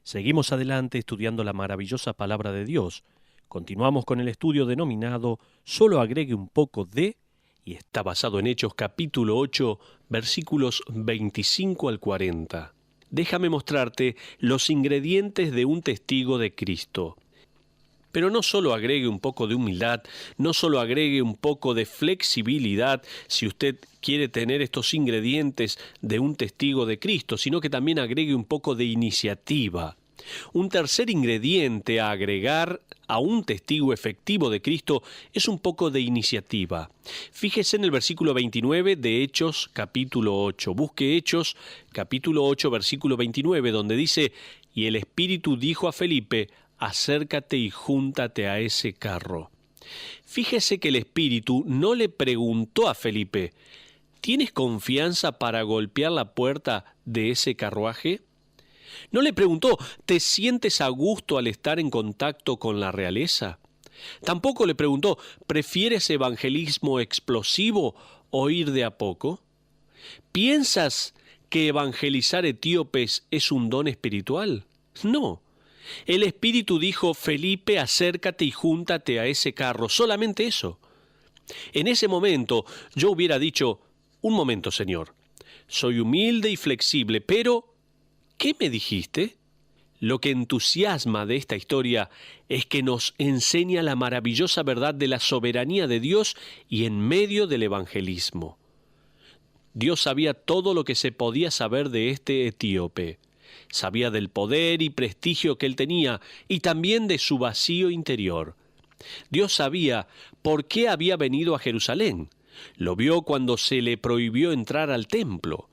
Seguimos adelante estudiando la maravillosa palabra de Dios. Continuamos con el estudio denominado Solo agregue un poco de, y está basado en Hechos capítulo 8, versículos 25 al 40. Déjame mostrarte los ingredientes de un testigo de Cristo. Pero no solo agregue un poco de humildad, no solo agregue un poco de flexibilidad si usted quiere tener estos ingredientes de un testigo de Cristo, sino que también agregue un poco de iniciativa. Un tercer ingrediente a agregar a un testigo efectivo de Cristo es un poco de iniciativa. Fíjese en el versículo 29 de Hechos capítulo 8. Busque Hechos capítulo 8, versículo 29, donde dice: «Y el Espíritu dijo a Felipe: acércate y júntate a ese carro». Fíjese que el Espíritu no le preguntó a Felipe: ¿tienes confianza para golpear la puerta de ese carruaje? No le preguntó: ¿te sientes a gusto al estar en contacto con la realeza? Tampoco le preguntó: ¿prefieres evangelismo explosivo o ir de a poco? ¿Piensas que evangelizar etíopes es un don espiritual? No. El Espíritu dijo: Felipe, acércate y júntate a ese carro. Solamente eso. En ese momento yo hubiera dicho: un momento, Señor. Soy humilde y flexible, pero ¿qué me dijiste? Lo que entusiasma de esta historia es que nos enseña la maravillosa verdad de la soberanía de Dios y en medio del evangelismo. Dios sabía todo lo que se podía saber de este etíope. Sabía del poder y prestigio que él tenía y también de su vacío interior. Dios sabía por qué había venido a Jerusalén. Lo vio cuando se le prohibió entrar al templo.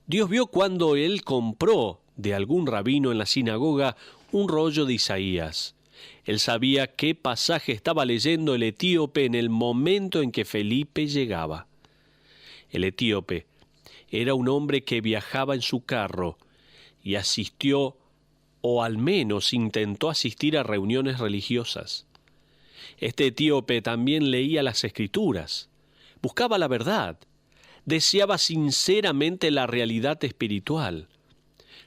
Dios vio cuando él compró de algún rabino en la sinagoga un rollo de Isaías. Él sabía qué pasaje estaba leyendo el etíope en el momento en que Felipe llegaba. El etíope era un hombre que viajaba en su carro y asistió, o al menos intentó asistir a reuniones religiosas. Este etíope también leía las Escrituras, buscaba la verdad, deseaba sinceramente la realidad espiritual.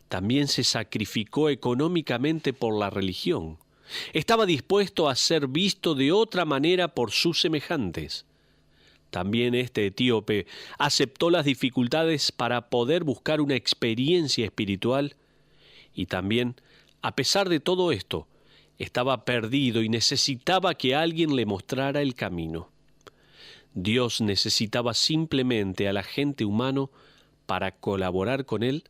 También se sacrificó económicamente por la religión. Estaba dispuesto a ser visto de otra manera por sus semejantes. También este etíope aceptó las dificultades para poder buscar una experiencia espiritual y también, a pesar de todo esto, estaba perdido y necesitaba que alguien le mostrara el camino. Dios necesitaba simplemente al agente humano para colaborar con él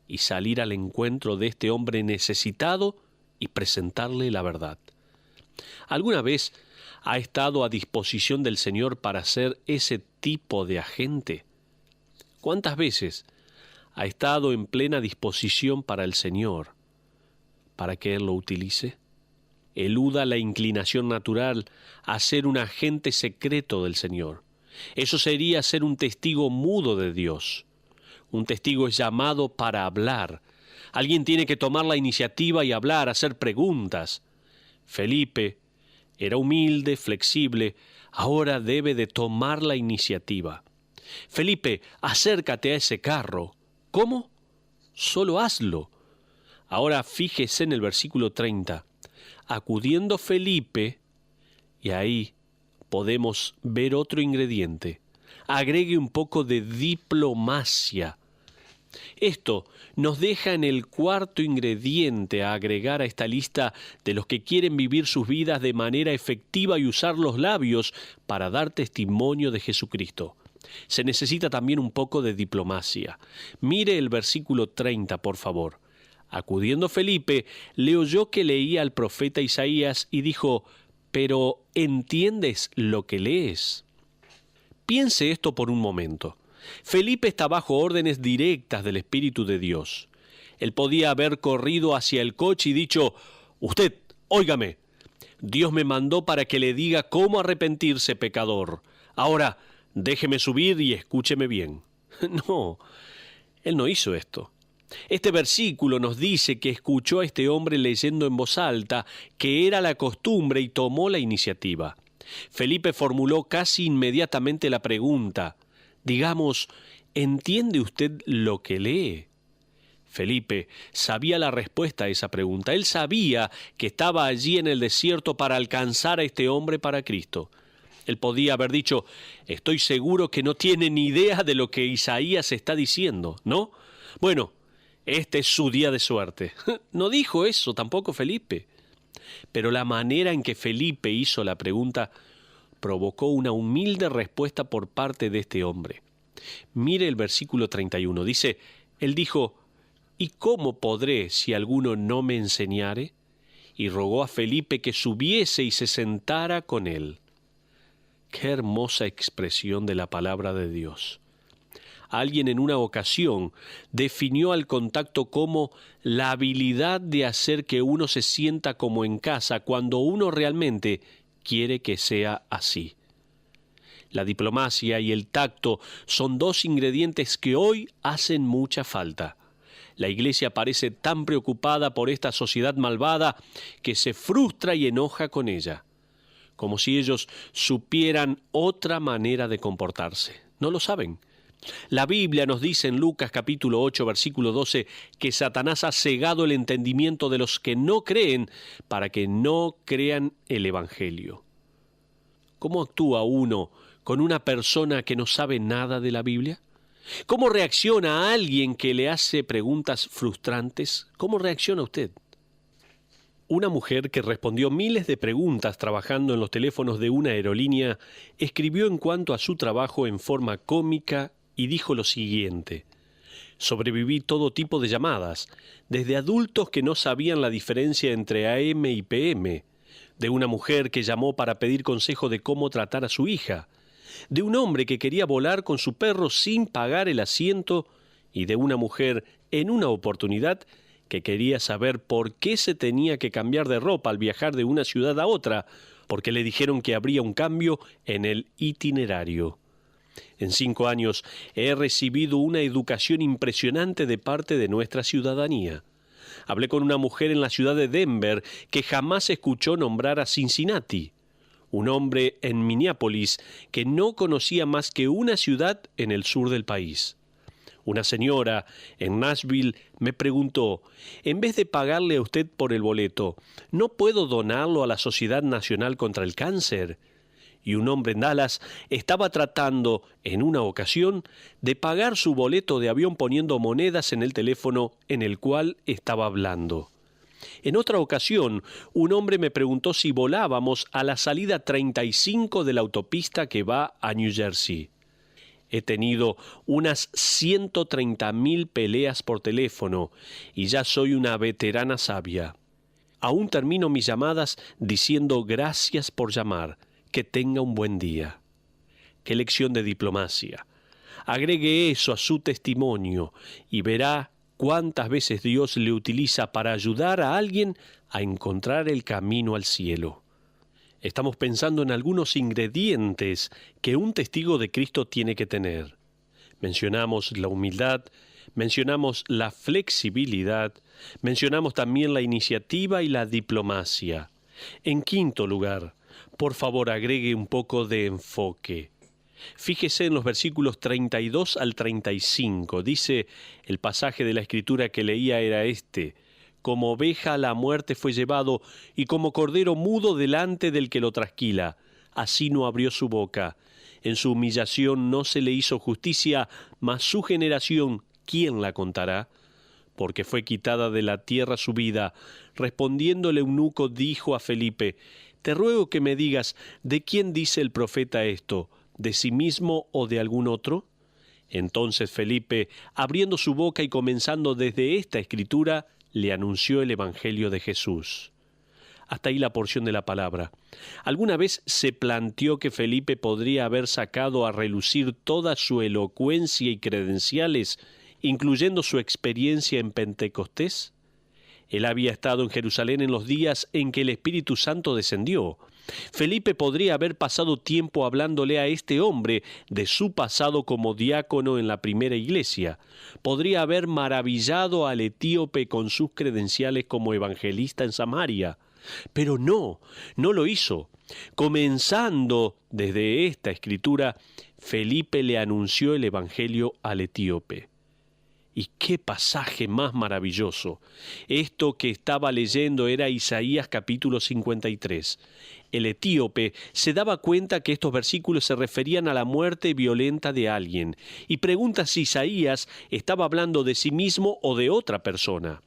y salir al encuentro de este hombre necesitado y presentarle la verdad. ¿Alguna vez ha estado a disposición del Señor para ser ese tipo de agente? ¿Cuántas veces ha estado en plena disposición para el Señor, para que Él lo utilice? Eluda la inclinación natural a ser un agente secreto del Señor. Eso sería ser un testigo mudo de Dios. Un testigo es llamado para hablar. Alguien tiene que tomar la iniciativa y hablar, hacer preguntas. Felipe era humilde, flexible, ahora debe de tomar la iniciativa. Felipe, acércate a ese carro. ¿Cómo? Solo hazlo. Ahora fíjese en el versículo 30. Acudiendo Felipe, y ahí podemos ver otro ingrediente. Agregue un poco de diplomacia. Esto nos deja en el cuarto ingrediente a agregar a esta lista de los que quieren vivir sus vidas de manera efectiva y usar los labios para dar testimonio de Jesucristo. Se necesita también un poco de diplomacia. Mire el versículo 30, por favor. Acudiendo Felipe, le oyó que leía al profeta Isaías y dijo: «¿Pero entiendes lo que lees?». Piense esto por un momento. Felipe está bajo órdenes directas del Espíritu de Dios. Él podía haber corrido hacia el coche y dicho: «Usted, óigame, Dios me mandó para que le diga cómo arrepentirse, pecador. Ahora, déjeme subir y escúcheme bien». No, él no hizo esto. Este versículo nos dice que escuchó a este hombre leyendo en voz alta, que era la costumbre, y tomó la iniciativa. Felipe formuló casi inmediatamente la pregunta, digamos: ¿entiende usted lo que lee? Felipe sabía la respuesta a esa pregunta. Él sabía que estaba allí en el desierto para alcanzar a este hombre para Cristo. Él podía haber dicho: estoy seguro que no tiene ni idea de lo que Isaías está diciendo, ¿no? Bueno, este es su día de suerte. No dijo eso tampoco Felipe. Pero la manera en que Felipe hizo la pregunta provocó una humilde respuesta por parte de este hombre. Mire el versículo 31. Dice, él dijo: ¿y cómo podré si alguno no me enseñare? Y rogó a Felipe que subiese y se sentara con él. Qué hermosa expresión de la palabra de Dios. Alguien en una ocasión definió al contacto como la habilidad de hacer que uno se sienta como en casa cuando uno realmente quiere que sea así. La diplomacia y el tacto son dos ingredientes que hoy hacen mucha falta. La Iglesia parece tan preocupada por esta sociedad malvada que se frustra y enoja con ella, como si ellos supieran otra manera de comportarse. No lo saben. La Biblia nos dice en Lucas capítulo 8, versículo 12, que Satanás ha cegado el entendimiento de los que no creen para que no crean el Evangelio. ¿Cómo actúa uno con una persona que no sabe nada de la Biblia? ¿Cómo reacciona a alguien que le hace preguntas frustrantes? ¿Cómo reacciona usted? Una mujer que respondió miles de preguntas trabajando en los teléfonos de una aerolínea escribió en cuanto a su trabajo en forma cómica y dijo lo siguiente: sobreviví todo tipo de llamadas, desde adultos que no sabían la diferencia entre AM y PM, de una mujer que llamó para pedir consejo de cómo tratar a su hija, de un hombre que quería volar con su perro sin pagar el asiento y de una mujer en una oportunidad que quería saber por qué se tenía que cambiar de ropa al viajar de una ciudad a otra, porque le dijeron que habría un cambio en el itinerario. En 5 años he recibido una educación impresionante de parte de nuestra ciudadanía. Hablé con una mujer en la ciudad de Denver que jamás escuchó nombrar a Cincinnati. Un hombre en Minneapolis que no conocía más que una ciudad en el sur del país. Una señora en Nashville me preguntó: en vez de pagarle a usted por el boleto, ¿no puedo donarlo a la Sociedad Nacional contra el Cáncer? Y un hombre en Dallas estaba tratando, en una ocasión, de pagar su boleto de avión poniendo monedas en el teléfono en el cual estaba hablando. En otra ocasión, un hombre me preguntó si volábamos a la salida 35 de la autopista que va a New Jersey. He tenido unas 130.000 peleas por teléfono y ya soy una veterana sabia. Aún termino mis llamadas diciendo gracias por llamar, que tenga un buen día. Qué lección de diplomacia. Agregue eso a su testimonio y verá cuántas veces Dios le utiliza para ayudar a alguien a encontrar el camino al cielo. Estamos pensando en algunos ingredientes que un testigo de Cristo tiene que tener. Mencionamos la humildad, mencionamos la flexibilidad, mencionamos también la iniciativa y la diplomacia. En quinto lugar, por favor agregue un poco de enfoque. Fíjese en los versículos 32 al 35. Dice el pasaje de la Escritura que leía era este: como oveja a la muerte fue llevado, y como cordero mudo delante del que lo trasquila, así no abrió su boca. En su humillación no se le hizo justicia, mas su generación, ¿quién la contará? Porque fue quitada de la tierra su vida. Respondiendo el eunuco dijo a Felipe: te ruego que me digas, ¿de quién dice el profeta esto? ¿De sí mismo o de algún otro? Entonces Felipe, abriendo su boca y comenzando desde esta escritura, le anunció el Evangelio de Jesús. Hasta ahí la porción de la palabra. ¿Alguna vez se planteó que Felipe podría haber sacado a relucir toda su elocuencia y credenciales, incluyendo su experiencia en Pentecostés? Él había estado en Jerusalén en los días en que el Espíritu Santo descendió. Felipe podría haber pasado tiempo hablándole a este hombre de su pasado como diácono en la primera iglesia. Podría haber maravillado al etíope con sus credenciales como evangelista en Samaria. Pero no lo hizo. Comenzando desde esta escritura, Felipe le anunció el evangelio al etíope. Y qué pasaje más maravilloso. Esto que estaba leyendo era Isaías capítulo 53. El etíope se daba cuenta que estos versículos se referían a la muerte violenta de alguien, y pregunta si Isaías estaba hablando de sí mismo o de otra persona.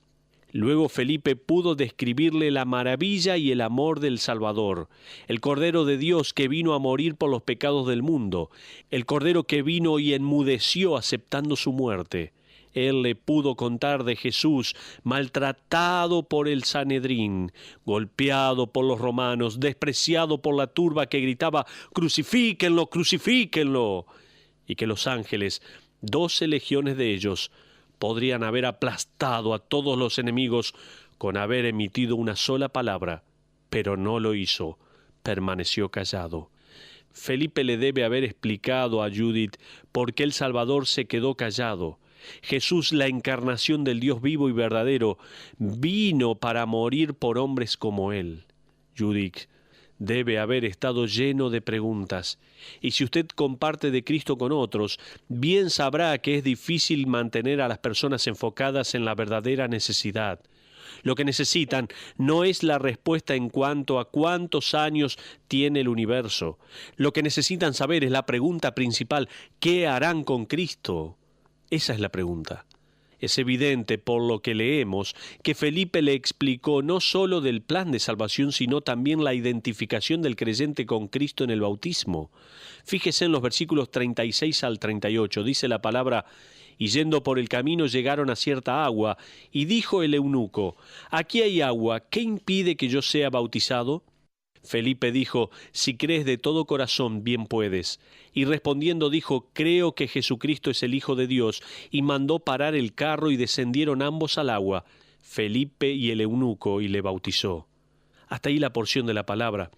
Luego Felipe pudo describirle la maravilla y el amor del Salvador, el Cordero de Dios que vino a morir por los pecados del mundo, el Cordero que vino y enmudeció aceptando su muerte. Él le pudo contar de Jesús, maltratado por el Sanedrín, golpeado por los romanos, despreciado por la turba que gritaba «¡Crucifíquenlo, crucifíquenlo!», y que los ángeles, 12 legiones de ellos, podrían haber aplastado a todos los enemigos con haber emitido una sola palabra, pero no lo hizo, permaneció callado. Felipe le debe haber explicado a Judith por qué el Salvador se quedó callado. Jesús, la encarnación del Dios vivo y verdadero, vino para morir por hombres como él. Judith debe haber estado lleno de preguntas, y si usted comparte de Cristo con otros, bien sabrá que es difícil mantener a las personas enfocadas en la verdadera necesidad. Lo que necesitan no es la respuesta en cuanto a cuántos años tiene el universo. Lo que necesitan saber es la pregunta principal: ¿qué harán con Cristo? Esa es la pregunta. Es evidente por lo que leemos que Felipe le explicó no solo del plan de salvación, sino también la identificación del creyente con Cristo en el bautismo. Fíjese en los versículos 36 al 38, dice la palabra: «Y yendo por el camino llegaron a cierta agua, y dijo el eunuco: Aquí hay agua, ¿qué impide que yo sea bautizado?» Felipe dijo: «Si crees de todo corazón, bien puedes». Y respondiendo dijo: «Creo que Jesucristo es el Hijo de Dios», y mandó parar el carro y descendieron ambos al agua, Felipe y el eunuco, y le bautizó. Hasta ahí la porción de la palabra.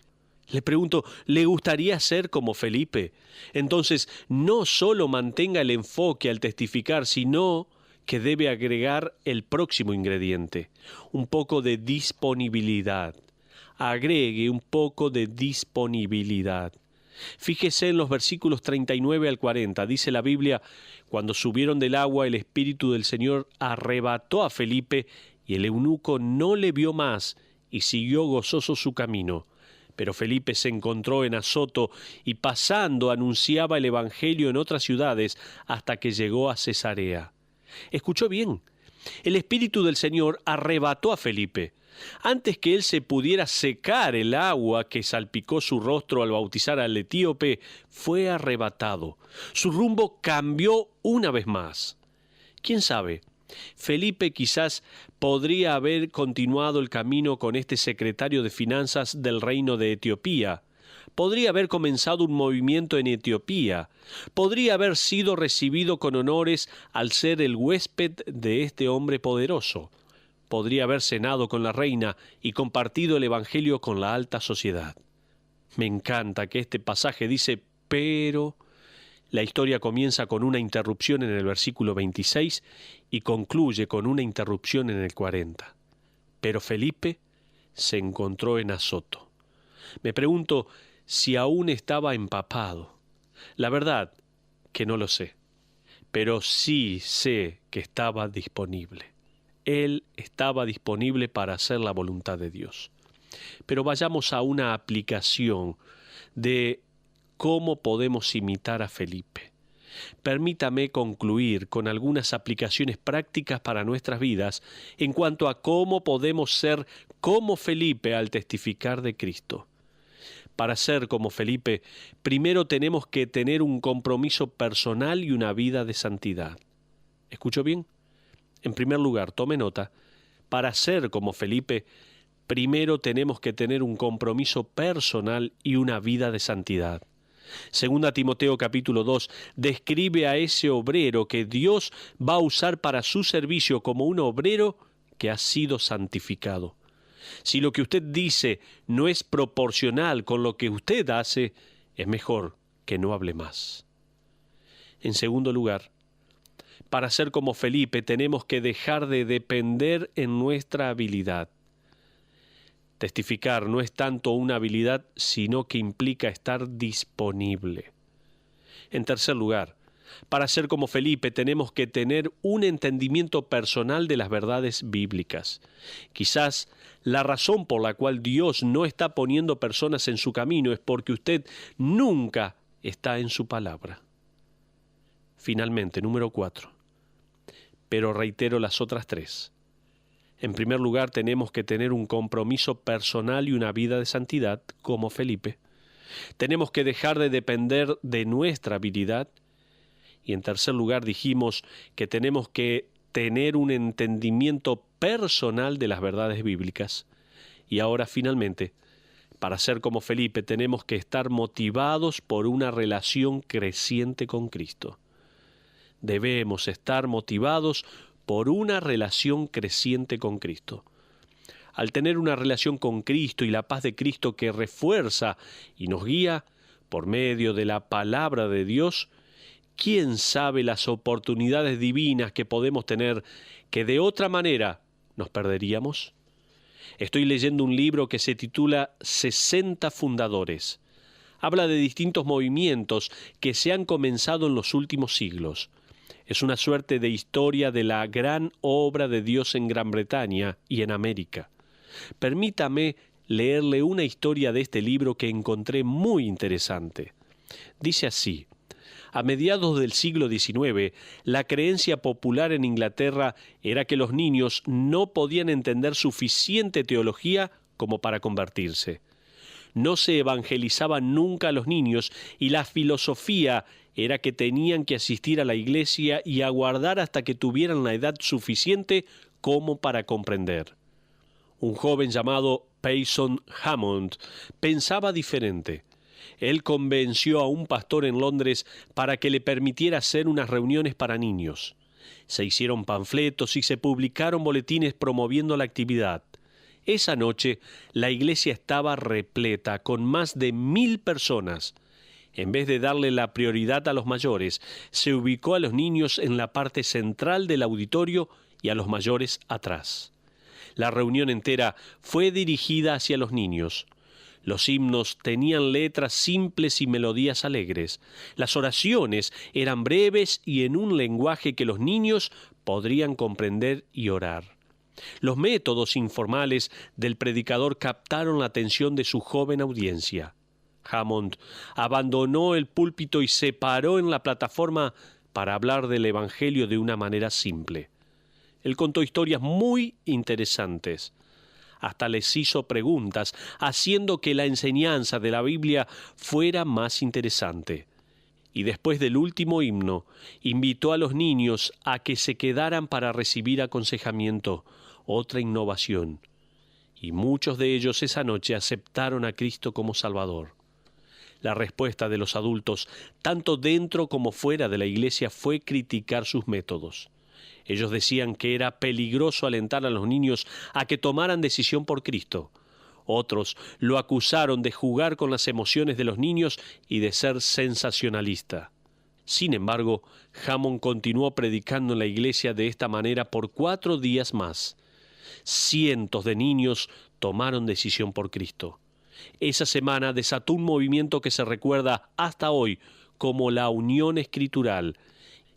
Le pregunto, ¿le gustaría ser como Felipe? Entonces, no solo mantenga el enfoque al testificar, sino que debe agregar el próximo ingrediente: un poco de disponibilidad. Agregue un poco de disponibilidad. Fíjese en los versículos 39 al 40. Dice la Biblia: «Cuando subieron del agua, el Espíritu del Señor arrebató a Felipe, y el eunuco no le vio más, y siguió gozoso su camino. Pero Felipe se encontró en Azoto, y pasando anunciaba el Evangelio en otras ciudades, hasta que llegó a Cesarea». ¿Escuchó bien? El Espíritu del Señor arrebató a Felipe. Antes que él se pudiera secar el agua que salpicó su rostro al bautizar al etíope, fue arrebatado. Su rumbo cambió una vez más. ¿Quién sabe? Felipe quizás podría haber continuado el camino con este secretario de finanzas del reino de Etiopía. Podría haber comenzado un movimiento en Etiopía. Podría haber sido recibido con honores al ser el huésped de este hombre poderoso. Podría haber cenado con la reina y compartido el Evangelio con la alta sociedad. Me encanta que este pasaje dice «pero». La historia comienza con una interrupción en el versículo 26 y concluye con una interrupción en el 40. Pero Felipe se encontró en Azoto. Me pregunto si aún estaba empapado. La verdad que no lo sé, pero sí sé que estaba disponible. Él estaba disponible para hacer la voluntad de Dios. Pero vayamos a una aplicación de cómo podemos imitar a Felipe. Permítame concluir con algunas aplicaciones prácticas para nuestras vidas en cuanto a cómo podemos ser como Felipe al testificar de Cristo. Para ser como Felipe, primero tenemos que tener un compromiso personal y una vida de santidad. ¿Escuchó bien? En primer lugar, tome nota, para ser como Felipe, primero tenemos que tener un compromiso personal y una vida de santidad. Segunda Timoteo capítulo 2 describe a ese obrero que Dios va a usar para su servicio como un obrero que ha sido santificado. Si lo que usted dice no es proporcional con lo que usted hace, es mejor que no hable más. En segundo lugar, para ser como Felipe tenemos que dejar de depender en nuestra habilidad. Testificar no es tanto una habilidad, sino que implica estar disponible. En tercer lugar, Para ser como Felipe tenemos que tener un entendimiento personal de las verdades bíblicas. Quizás la razón por la cual Dios no está poniendo personas en su camino es porque usted nunca está en su palabra. Finalmente, número 4. Pero reitero las otras 3. En primer lugar, tenemos que tener un compromiso personal y una vida de santidad, como Felipe. Tenemos que dejar de depender de nuestra habilidad. Y en tercer lugar, dijimos que tenemos que tener un entendimiento personal de las verdades bíblicas. Y ahora, finalmente, para ser como Felipe, tenemos que estar motivados por una relación creciente con Cristo. Debemos estar motivados por una relación creciente con Cristo. Al tener una relación con Cristo y la paz de Cristo que refuerza y nos guía por medio de la palabra de Dios, ¿quién sabe las oportunidades divinas que podemos tener que de otra manera nos perderíamos? Estoy leyendo un libro que se titula 60 Fundadores. Habla de distintos movimientos que se han comenzado en los últimos siglos. Es una suerte de historia de la gran obra de Dios en Gran Bretaña y en América. Permítame leerle una historia de este libro que encontré muy interesante. Dice así: a mediados del siglo XIX, la creencia popular en Inglaterra era que los niños no podían entender suficiente teología como para convertirse. No se evangelizaba nunca a los niños y la filosofía era que tenían que asistir a la iglesia y aguardar hasta que tuvieran la edad suficiente como para comprender. Un joven llamado Payson Hammond pensaba diferente. Él convenció a un pastor en Londres para que le permitiera hacer unas reuniones para niños. Se hicieron panfletos y se publicaron boletines promoviendo la actividad. Esa noche, la iglesia estaba repleta, con más de 1000 personas. En vez de darle la prioridad a los mayores, se ubicó a los niños en la parte central del auditorio y a los mayores atrás. La reunión entera fue dirigida hacia los niños. Los himnos tenían letras simples y melodías alegres. Las oraciones eran breves y en un lenguaje que los niños podrían comprender y orar. Los métodos informales del predicador captaron la atención de su joven audiencia. Hammond abandonó el púlpito y se paró en la plataforma para hablar del Evangelio de una manera simple. Él contó historias muy interesantes. Hasta les hizo preguntas, haciendo que la enseñanza de la Biblia fuera más interesante. Y después del último himno, invitó a los niños a que se quedaran para recibir aconsejamiento, otra innovación. Y muchos de ellos esa noche aceptaron a Cristo como Salvador. La respuesta de los adultos, tanto dentro como fuera de la iglesia, fue criticar sus métodos. Ellos decían que era peligroso alentar a los niños a que tomaran decisión por Cristo. Otros lo acusaron de jugar con las emociones de los niños y de ser sensacionalista. Sin embargo, Hammond continuó predicando en la iglesia de esta manera por 4 días más. Cientos de niños tomaron decisión por Cristo. Esa semana desató un movimiento que se recuerda hasta hoy como la Unión Escritural,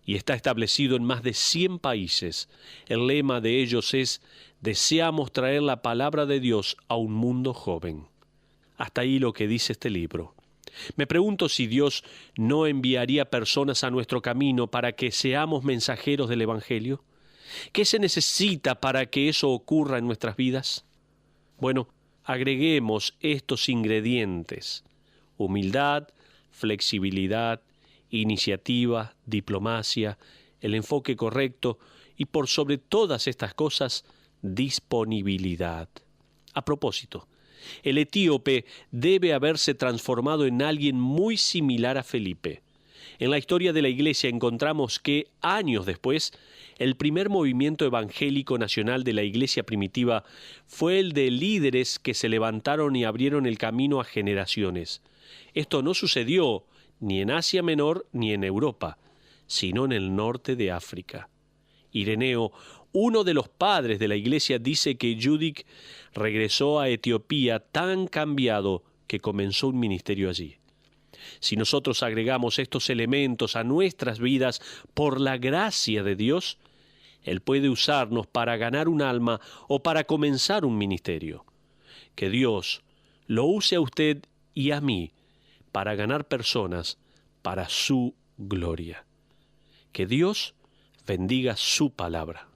y está establecido en más de 100 países. El lema de ellos es: deseamos traer la palabra de Dios a un mundo joven. Hasta ahí lo que dice este libro. Me pregunto si Dios no enviaría personas a nuestro camino para que seamos mensajeros del Evangelio. ¿Qué se necesita para que eso ocurra en nuestras vidas? Bueno, agreguemos estos ingredientes: humildad, flexibilidad, iniciativa, diplomacia, el enfoque correcto y, por sobre todas estas cosas, disponibilidad. A propósito, el etíope debe haberse transformado en alguien muy similar a Felipe. En la historia de la Iglesia encontramos que, años después, el primer movimiento evangélico nacional de la Iglesia primitiva fue el de líderes que se levantaron y abrieron el camino a generaciones. Esto no sucedió ni en Asia Menor ni en Europa, sino en el norte de África. Ireneo, uno de los padres de la Iglesia, dice que Judic regresó a Etiopía tan cambiado que comenzó un ministerio allí. Si nosotros agregamos estos elementos a nuestras vidas por la gracia de Dios, Él puede usarnos para ganar un alma o para comenzar un ministerio. Que Dios lo use a usted y a mí para ganar personas para su gloria. Que Dios bendiga su palabra.